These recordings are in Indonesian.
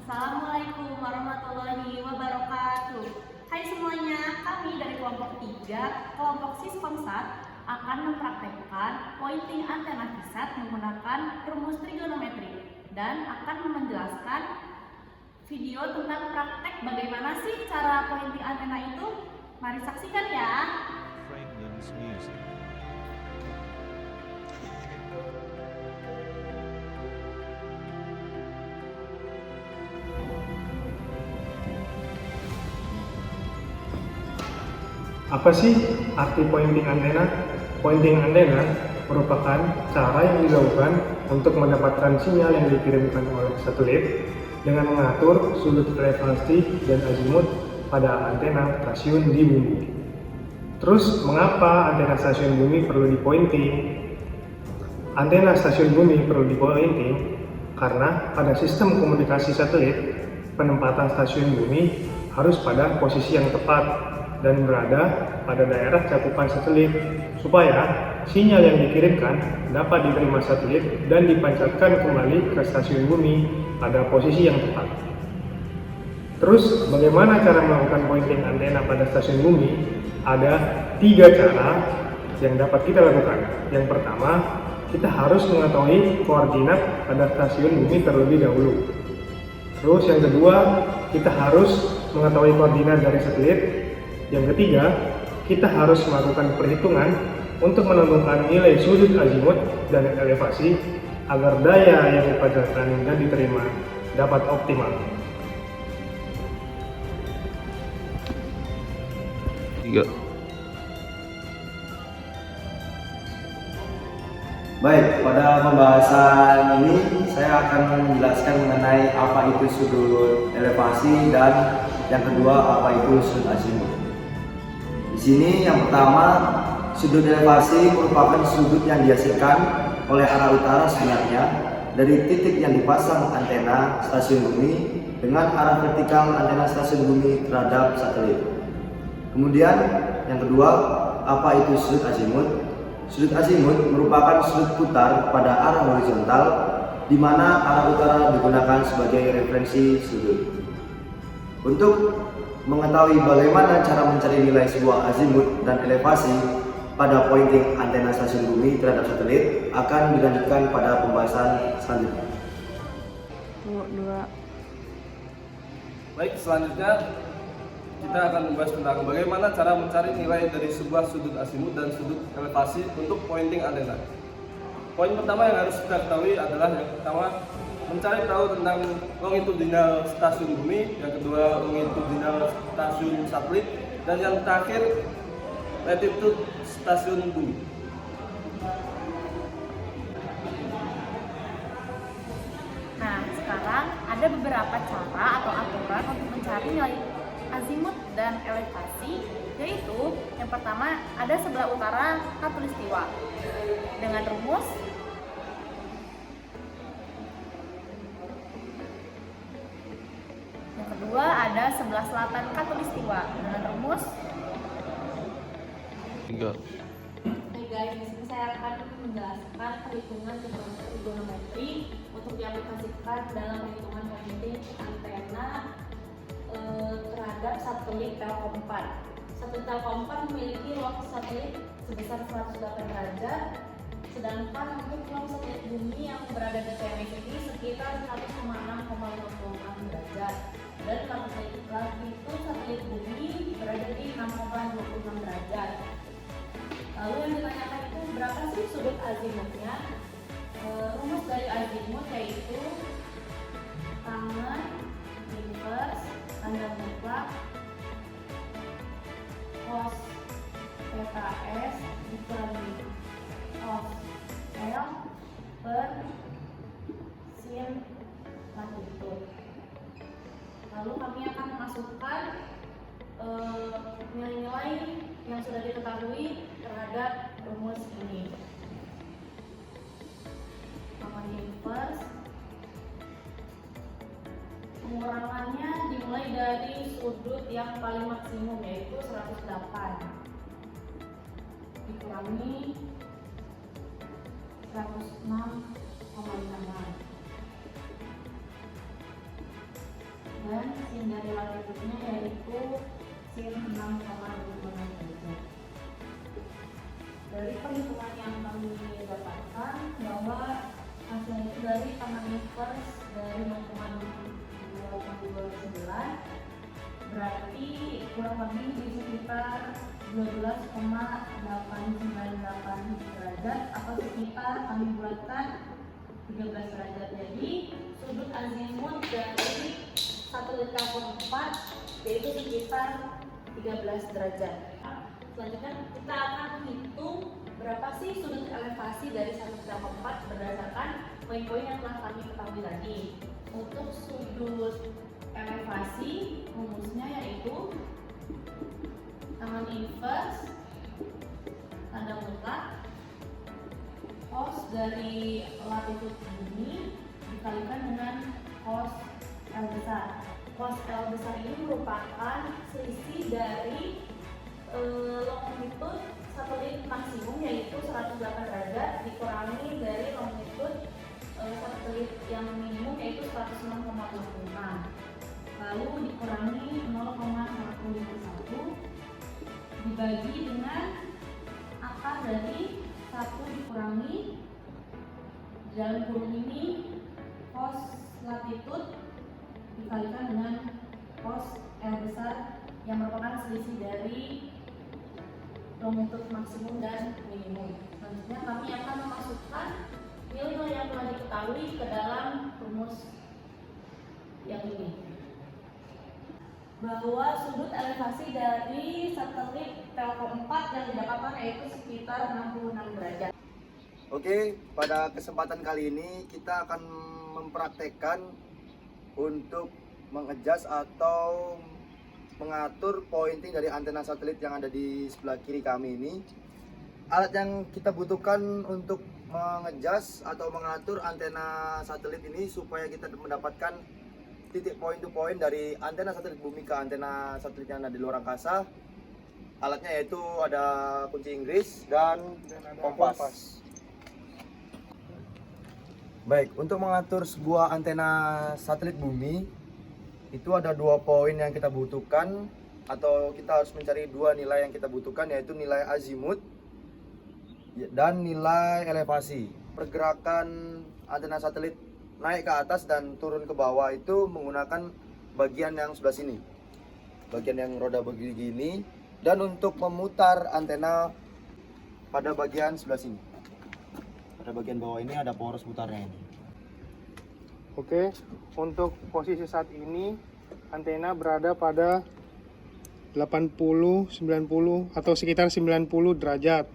Assalamualaikum warahmatullahi wabarakatuh. Hai semuanya, kami dari kelompok 3, kelompok Siskonsat akan mempraktekkan pointing antena KISAT menggunakan rumus trigonometri dan akan menjelaskan video tentang praktek bagaimana sih cara pointing antena itu. Mari saksikan ya. Franklin's Music. Apa sih arti pointing antena? Pointing antena merupakan cara yang dilakukan untuk mendapatkan sinyal yang dikirimkan oleh satelit dengan mengatur sudut elevasi dan azimut pada antena stasiun di bumi. Terus, mengapa antena stasiun bumi perlu dipointing? Antena stasiun bumi perlu dipointing karena pada sistem komunikasi satelit, penempatan stasiun bumi harus pada posisi yang tepat dan berada pada daerah cakupan satelit supaya sinyal yang dikirimkan dapat diterima satelit dan dipancarkan kembali ke stasiun bumi pada posisi yang tepat. Terus, bagaimana cara melakukan pointing antena pada stasiun bumi? Ada 3 cara yang dapat kita lakukan. Yang pertama, kita harus mengetahui koordinat pada stasiun bumi terlebih dahulu. Terus yang kedua, kita harus mengetahui koordinat dari satelit. Yang ketiga, kita harus melakukan perhitungan untuk menentukan nilai sudut azimut dan elevasi agar daya yang dipancarkan dan diterima dapat optimal. Baik, pada pembahasan ini saya akan menjelaskan mengenai apa itu sudut elevasi dan yang kedua apa itu sudut azimut. Di sini yang pertama, sudut elevasi merupakan sudut yang dihasilkan oleh arah utara sebenarnya dari titik yang dipasang antena stasiun bumi dengan arah vertikal antena stasiun bumi terhadap satelit. Kemudian yang kedua, apa itu sudut azimut? Sudut azimut merupakan sudut putar pada arah horizontal di mana arah utara digunakan sebagai referensi sudut. Untuk mengetahui bagaimana cara mencari nilai sebuah azimut dan elevasi pada pointing antena stasiun bumi terhadap satelit akan dilanjutkan pada pembahasan selanjutnya. Baik, selanjutnya kita akan membahas tentang bagaimana cara mencari nilai dari sebuah sudut azimut dan sudut elevasi untuk pointing antena. Poin pertama yang harus kita ketahui adalah yang pertama, mencari tahu tentang longitudinal stasiun bumi, yang kedua longitudinal stasiun satelit, dan yang terakhir latitude stasiun bumi. Nah, sekarang ada beberapa cara atau aturan untuk mencari nilai azimut dan elevasi, yaitu yang pertama ada sebelah utara khatulistiwa dengan rumus yang kedua ada sebelah selatan khatulistiwa dengan rumus. Oke guys, di sini saya akan menjelaskan perhitungan trigonometri untuk diaplikasikan dalam perhitungan pointing antena terhadap satelit Telkom 4. Satelit Telkom 4 memiliki ruang satelit sebesar 108 derajat, sedangkan untuk ruang satelit bumi yang berada di TMS ini sekitar 1,6,56 derajat, dan latitud satelit bumi berada di 6,26 derajat. Lalu yang ditanyakan itu berapa sih sudut azimutnya? Rumus dari azimut yaitu tangan, inverse, tanda mutlak, cos theta s dikurangi cos L per sin latitude. Lalu kami akan memasukkan nilai-nilai yang sudah diketahui terhadap rumus ini. Tangan inverse, pengurangannya dimulai dari sudut yang paling maksimum yaitu 108 dikurangi 106,56. dan sin dari latitudenya yaitu sin 6,26 derajat. Dari perhitungan yang kami dapatkan bahwa hasilnya itu dari tangan inverse dari 0,229 berarti kurang lebih di sekitar 12,898 derajat atau sekitar kami buatkan 13 derajat. Jadi sudut azimut dari satelit Telkom 4 yaitu sekitar 13 derajat. Selanjutnya kita akan menghitung berapa sih sudut elevasi dari satelit Telkom 4 berdasarkan poin-poin yang telah kami ketahui tadi. Untuk sudut elevasi rumusnya yaitu tangan inverse tanda mutlak cos dari latitude bumi dikalikan dengan cos L besar. Cos L besar ini merupakan selisih dari longitude satelit maksimum yaitu 108 derajat dikurangi dari longitude satelit yang minimum yaitu 106,26, lalu dikurangi 0,151 dibagi dengan akar dari 1 dikurangi dalam kurung ini cos latitude dikalikan dengan cos L besar yang merupakan selisih dari longitude maksimum dan minimum. Selanjutnya kami akan memasukkan nilai-nilai yang telah diketahui ke dalam rumus yang ini. Bahwa sudut elevasi dari satelit Telkom 4 yang didapatkan yaitu sekitar 66 derajat. Oke, pada kesempatan kali ini kita akan mempraktekkan untuk mengadjust atau mengatur pointing dari antena satelit yang ada di sebelah kiri kami ini. Alat yang kita butuhkan untuk mengadjust atau mengatur antena satelit ini supaya kita mendapatkan titik point to point dari antena satelit bumi ke antena satelit yang ada di luar angkasa. Alatnya yaitu ada kunci Inggris dan kompas. Baik, untuk mengatur sebuah antena satelit bumi itu ada 2 poin yang kita butuhkan atau kita harus mencari 2 nilai yang kita butuhkan yaitu nilai azimut dan nilai elevasi. Pergerakan antena satelit naik ke atas dan turun ke bawah itu menggunakan bagian yang sebelah sini, bagian yang roda begini, dan untuk memutar antena pada bagian sebelah sini. Pada bagian bawah ini ada poros putarnya ini. Oke, untuk posisi saat ini antena berada pada 80, 90 atau sekitar 90 derajat.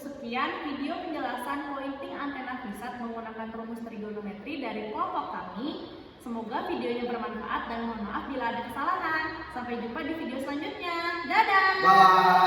Sekian video penjelasan pointing antena VSAT menggunakan rumus trigonometri dari kelompok kami. Semoga videonya bermanfaat dan mohon maaf bila ada kesalahan. Sampai jumpa di video selanjutnya. Dadah! Bye!